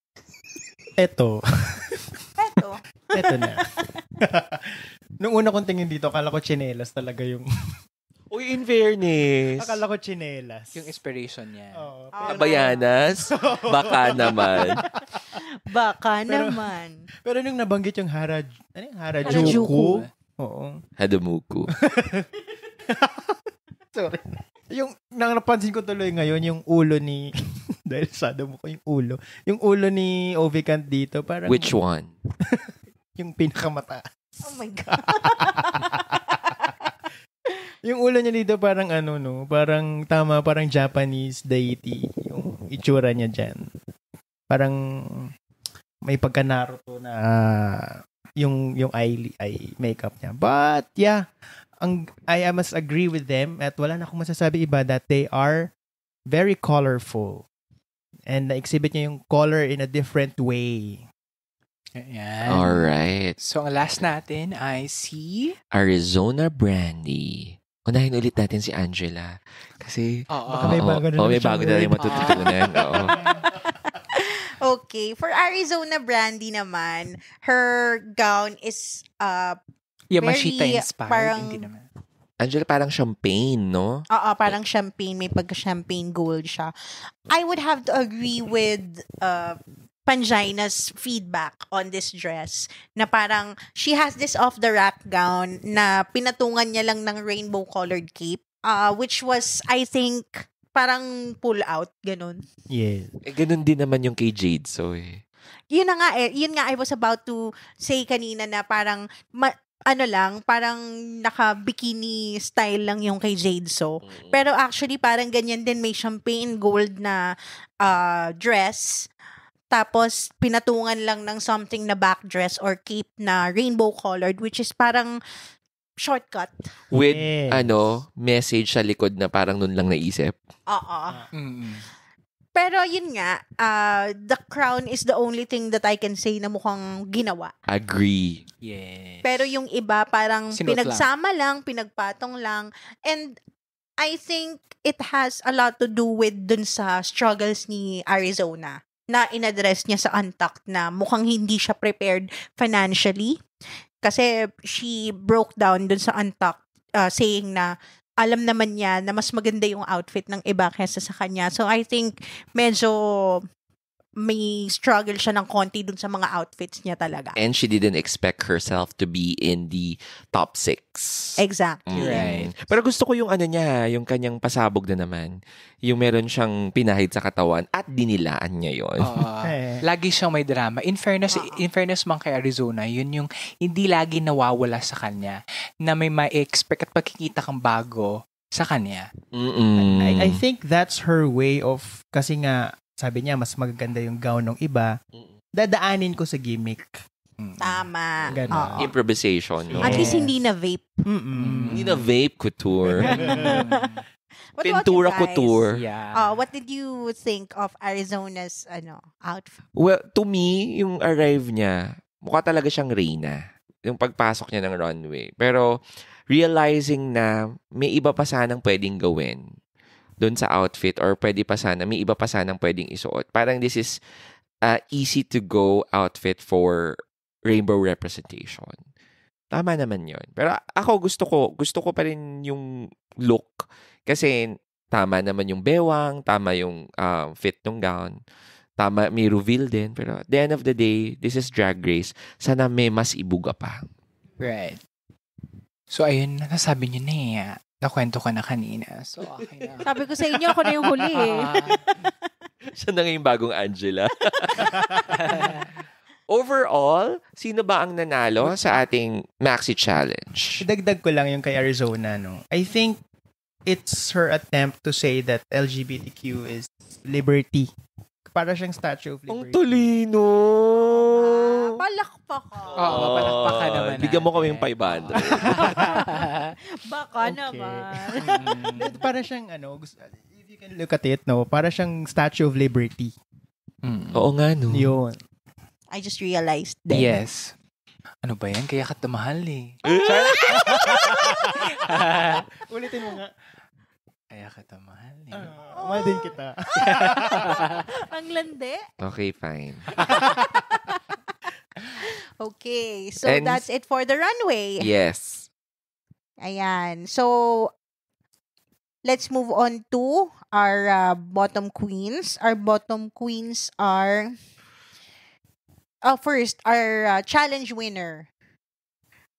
Eto. Eto. Eto na. Nung una kong tingin dito, akala ko tsinelas talaga yung... Uy, in fairness. Akala ko tsinelas. Yung inspiration niya. Oo. Kabayanas? Baka naman. Baka Pero- naman. Pero nung nabanggit yung Harajuku. Harajuku. Oo. Hadamuku. Sorry. Yung napansin ko tuloy ngayon, yung ulo ni... dahil sada mo ko yung ulo. Yung ulo ni Ovikant dito, parang... Which one? Yung pinakamata. Oh my God. Yung ulo niya dito parang parang tama, parang Japanese deity. Yung itsura niya dyan. Parang may pagka-Naruto na yung eye makeup niya. But yeah, I must agree with them at wala na akong masasabi iba that they are very colorful. And na-exhibit niya yung color in a different way. Ayan. Alright. So, ang last natin ay si... Arizona Brandy. Unahin ulit natin si Angela. Kasi... Baka may bago na naman may siyang bago na rin word. matututunan. Oo. Okay. For Arizona Brandy naman, her gown is Yamashita very, inspired. parang- Hindi naman. Angela, parang champagne, no? parang champagne. May pagka-champagne gold siya. I would have to agree with Pangina's feedback on this dress na parang she has this off-the-rack gown na pinatungan niya lang ng rainbow-colored cape which was, I think, parang pull-out, ganun. Yeah. Ganun din naman yung kay Jade, so eh. Yun nga I was about to say kanina na parang parang naka-bikini style lang yung kay Jade So. Pero actually, parang ganyan din. May champagne gold na dress. Tapos, pinatungan lang ng something na back dress or cape na rainbow colored, which is parang shortcut. With, Yeah. message sa likod na parang nun lang naisip. Oo. Mm-mm. Pero yun nga, the crown is the only thing that I can say na mukhang ginawa. Agree. Yes. Pero yung iba, parang Sinuot pinagsama lang, pinagpatong lang. And I think it has a lot to do with dun sa struggles ni Arizona na inaddress niya sa Untucked na mukhang hindi siya prepared financially. Kasi she broke down dun sa Untucked saying na alam naman niya na mas maganda yung outfit ng iba kaysa sa kanya. So I think medyo may struggle siya ng konti dun sa mga outfits niya talaga. And she didn't expect herself to be in the top 6. Exactly. Right. Pero gusto ko yung yung kanyang pasabog na naman. Yung meron siyang pinahid sa katawan at dinilaan niya yon. Lagi siyang may drama. In fairness man kay Arizona, yun yung hindi lagi nawawala sa kanya na may ma-expect at pagkikita kang bago sa kanya. I think that's her way of, kasi nga, sabi niya, mas magaganda yung gown ng iba. Dadaanin ko sa gimmick. Tama. Ganon. Oo. Improvisation, no? At least hindi na vape. Hindi na vape couture. What Pintura about you guys? couture. Yeah. What did you think of Arizona's outfit? Well, to me, yung arrive niya, mukha talaga siyang Reyna. Yung pagpasok niya ng runway. Pero, realizing na may iba pa sanang pwedeng gawin doon sa outfit or may iba pa sanang pwedeng isuot. Parang this is easy to go outfit for rainbow representation. Tama naman yon. Pero ako gusto ko pa rin yung look. Kasi tama naman yung bewang, tama yung fit ng gown, tama, may reveal din. Pero at the end of the day, this is Drag Race. Sana may mas ibuga pa. Right. So, ayun, nasabi niyo na eh. Nakwento ka na kanina. So, okay na. Sabi ko sa inyo, ako na yung huli eh. Siya na nga yung bagong Angela. Overall, sino ba ang nanalo sa ating Maxi Challenge? Idagdag ko lang yung kay Arizona, no? I think it's her attempt to say that LGBTQ is liberty. Para siyang Statue of Ang Liberty. talino! Palakpak ka. Oo, palakpakan naman Bigyan mo kami natin. yung 500. Baka Okay. naman. Para siyang, if you can look at it, no? Para siyang Statue of Liberty. Oo nga, no? Yun. I just realized that. Yes. Ano ba yan? Kaya ka mahal eh. Ulitin mo nga. Kaya kita mahal. Mahal din kita. Ang landi. Okay, fine. Okay, so And- that's it for the runway. Yes. Ayan. So, let's move on to our bottom queens. Our bottom queens are... first, our challenge winner.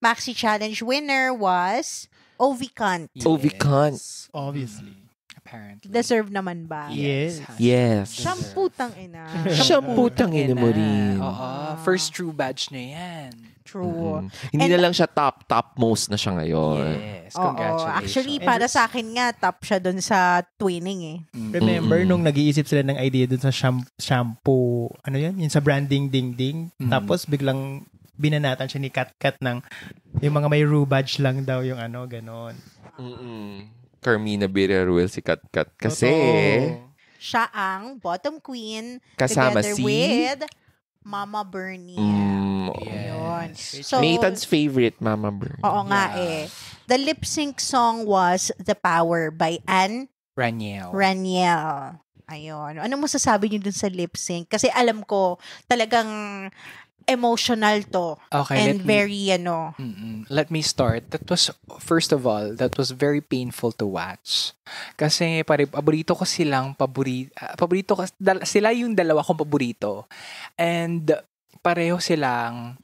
Maxi challenge winner was Ovikant. Ovikant. Obviously. Apparently. Deserve naman ba? Yes. Yes. Shampoo tang ina. Shampoo tangina mo rin. Oo. First true badge na yan. True. Hindi And- na lang siya top most na siya ngayon. Yes. Oo. Congratulations. Actually, para sa akin nga, top siya dun sa twinning eh. Remember, Mm-mm. nung nag-iisip sila ng idea dun sa shampoo, ano yun? Yung sa branding ding-ding. Tapos biglang binanatan siya ni Kat ng yung mga may rubadge lang daw yung ano, ganon. Carmina Villarruel si Katkat. Kasi, Totoo. Siya ang bottom queen kasama together si... with Mama Bernie. Yun. So, Nathan's favorite, Mama Bird. oo nga eh. The lip sync song was The Power by Anne Raniel. Raniel. Ayun. Ano masasabi niyo dun sa lip sync? Kasi alam ko, talagang emotional to. Okay, And very, let me start. That was, first of all, that was very painful to watch. Kasi paborito ko silang paborito ko, sila yung dalawa kong paborito. And pareho silang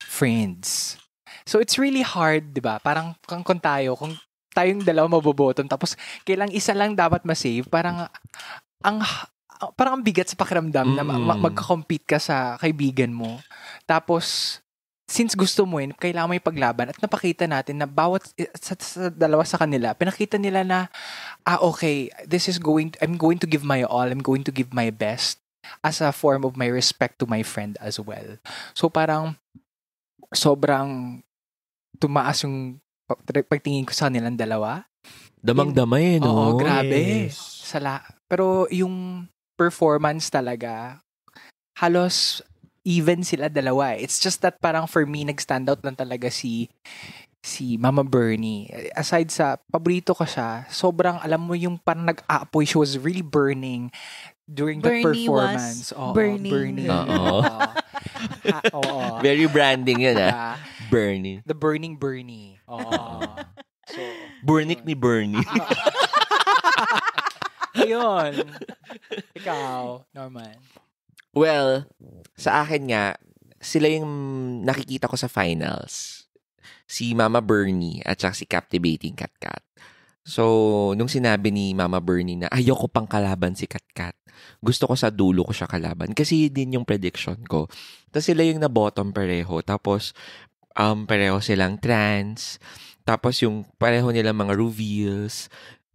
friends. So it's really hard, di ba? Parang kung tayong dalawa maboboton, tapos kailang isa lang dapat ma-save, parang ang bigat sa pakiramdam na magka-compete ka sa kaibigan mo. Tapos, since gusto mo yun, kailangan mo ipaglaban at napakita natin na bawat sa dalawa sa kanila, pinakita nila na, okay, I'm going to give my all, I'm going to give my best as a form of my respect to my friend as well. So, parang sobrang tumaas yung pagtingin ko sa kanilang dalawa. Damang-dama no? Oo, grabe. Yes. Pero yung performance talaga, halos even sila dalawa. It's just that parang for me, nag-stand out lang talaga si Mama Bernie. Aside sa, paborito ko siya, sobrang, alam mo yung parang nag-aapoy, she was really burning during the Bernie performance. was burning. Oo. Oo. Very branding yun, Diba? Bernie. The burning Bernie. Oo. So, Burnick ni Bernie. ayun. Ikaw, Norman. Well, sa akin nga, sila yung nakikita ko sa finals. Si Mama Bernie at saka si Captivating Katkat. So, nung sinabi ni Mama Bernie na ayoko pang kalaban si Katkat, gusto ko sa dulo ko siya kalaban. Kasi din yung prediction ko. Tapos sila yung na-bottom pareho. Tapos, pareho silang trans. Tapos yung pareho nilang mga reveals.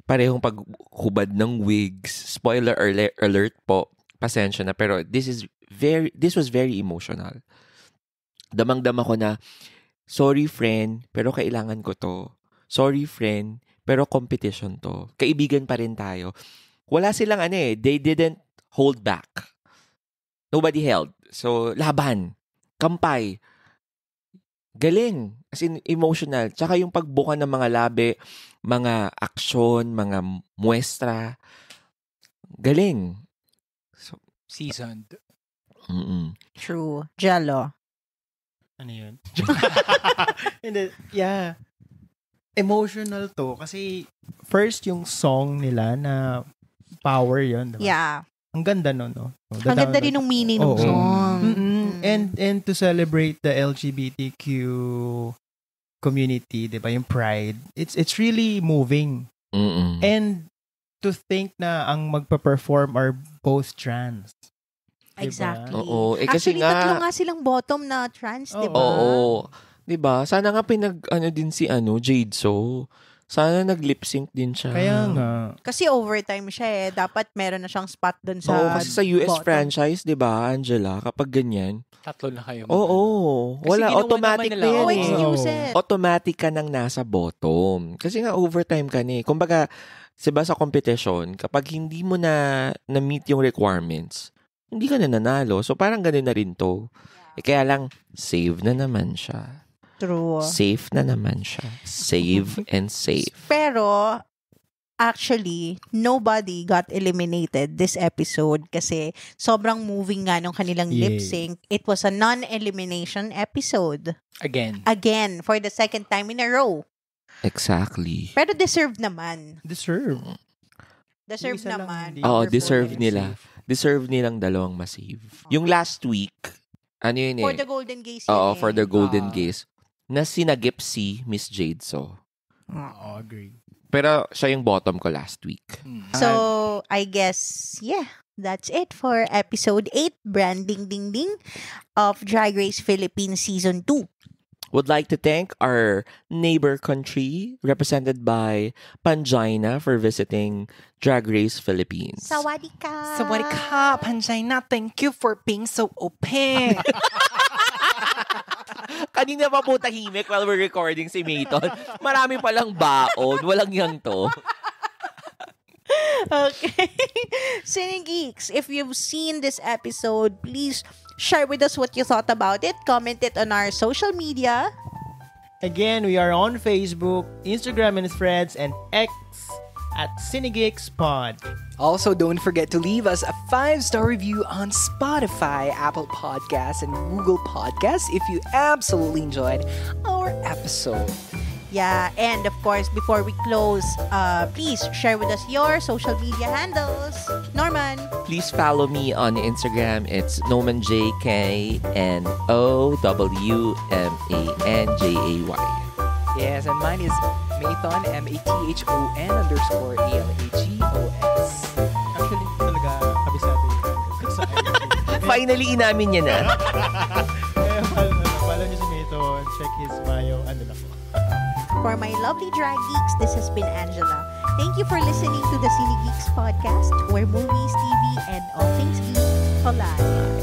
Parehong paghubad ng wigs. Spoiler alert po. Pasensya na. Pero this was very emotional. Damang-dama ko na, sorry friend, pero kailangan ko to. Sorry friend, pero competition to. Kaibigan pa rin tayo. Wala silang they didn't hold back. Nobody held. So, laban. Kampay. Galing. As in, emotional. Tsaka yung pagbuka ng mga labi, mga aksyon, mga muestra. Galing. So, Seasoned. True. Jello. Ano yun? Hindi, yeah. Emotional to. Kasi first yung song nila na Power yun. Diba? Yeah. Ang ganda nun, no? Ang ganda rin ng meaning ng Oo. song. And to celebrate the LGBTQ community, 'di ba? Yung pride. It's really moving. And to think na ang magpa-perform are both trans. Exactly. Oo. Kasi Actually, nga, tatlo nga silang bottom na trans, di ba? Oo. 'Di ba? Sana nga din si Jade So. Sana nag-lip sync din siya. Kaya nga. Kasi overtime siya eh. Dapat meron na siyang spot dun sa Oo, kasi sa US bottom. franchise, 'di ba, Angela, kapag ganyan. Tatlo na kayo. Oo. Wala, ginawa automatic naman na nila, yan Oh, eh. excuses. Automatic ka nang nasa bottom. Kasi nga overtime ka na eh. Kumbaga, diba sa competition, kapag hindi mo na-meet yung requirements, hindi ka na nanalo. So parang ganun na rin to. Kaya lang, save na naman siya. True. Safe na naman siya. Save and safe. Pero, actually, nobody got eliminated this episode kasi sobrang moving nga nung kanilang Yay. lip sync. It was a non-elimination episode. Again. Again, for the second time in a row. Exactly. Pero deserved naman. Deserve. Deserved Yung isa lang naman. hindi. Oo, Performance. deserve nila. Deserve nilang dalawang masave. Yung last week, ano yun For eh? the Golden Gaze. Oo, yun for the Golden Ah. Gaze. Na sinagip si Miss Jade So. Oo, agree. Pero siya yung bottom ko last week. So, I guess, yeah, that's it for episode 8, Branding Ding Ding of Drag Race Philippines Season 2. Would like to thank our neighbor country, represented by Pangina, for visiting Drag Race Philippines. Sawadee ka! Sawadee ka, Panjina. Thank you for being so open. Kanina pa po tahimik while we're recording si Mayton. Marami palang baon. Walang yang to. Okay. Cine Geeks, if you've seen this episode, please share with us what you thought about it. Comment it on our social media. Again, we are on Facebook, Instagram and Threads, and X at CineGeeksPod. Also, don't forget to leave us a 5-star review on Spotify, Apple Podcasts, and Google Podcasts if you absolutely enjoyed our episode. Yeah, and of course, before we close, please share with us your social media handles. Norman. Please follow me on Instagram. It's NomanJK&OWMANJAY. Yes, and mine is Mathon, MATHON_ALAGOS. Actually, hindi talaga kabisado yung handle. Sa IG. Finally, inamin niya na. Kaya follow niyo si Mayton, check his bio, ano lang. For my lovely drag geeks, this has been Angela. Thank you for listening to the Cine Geeks podcast, where movies, TV, and all things geek collide.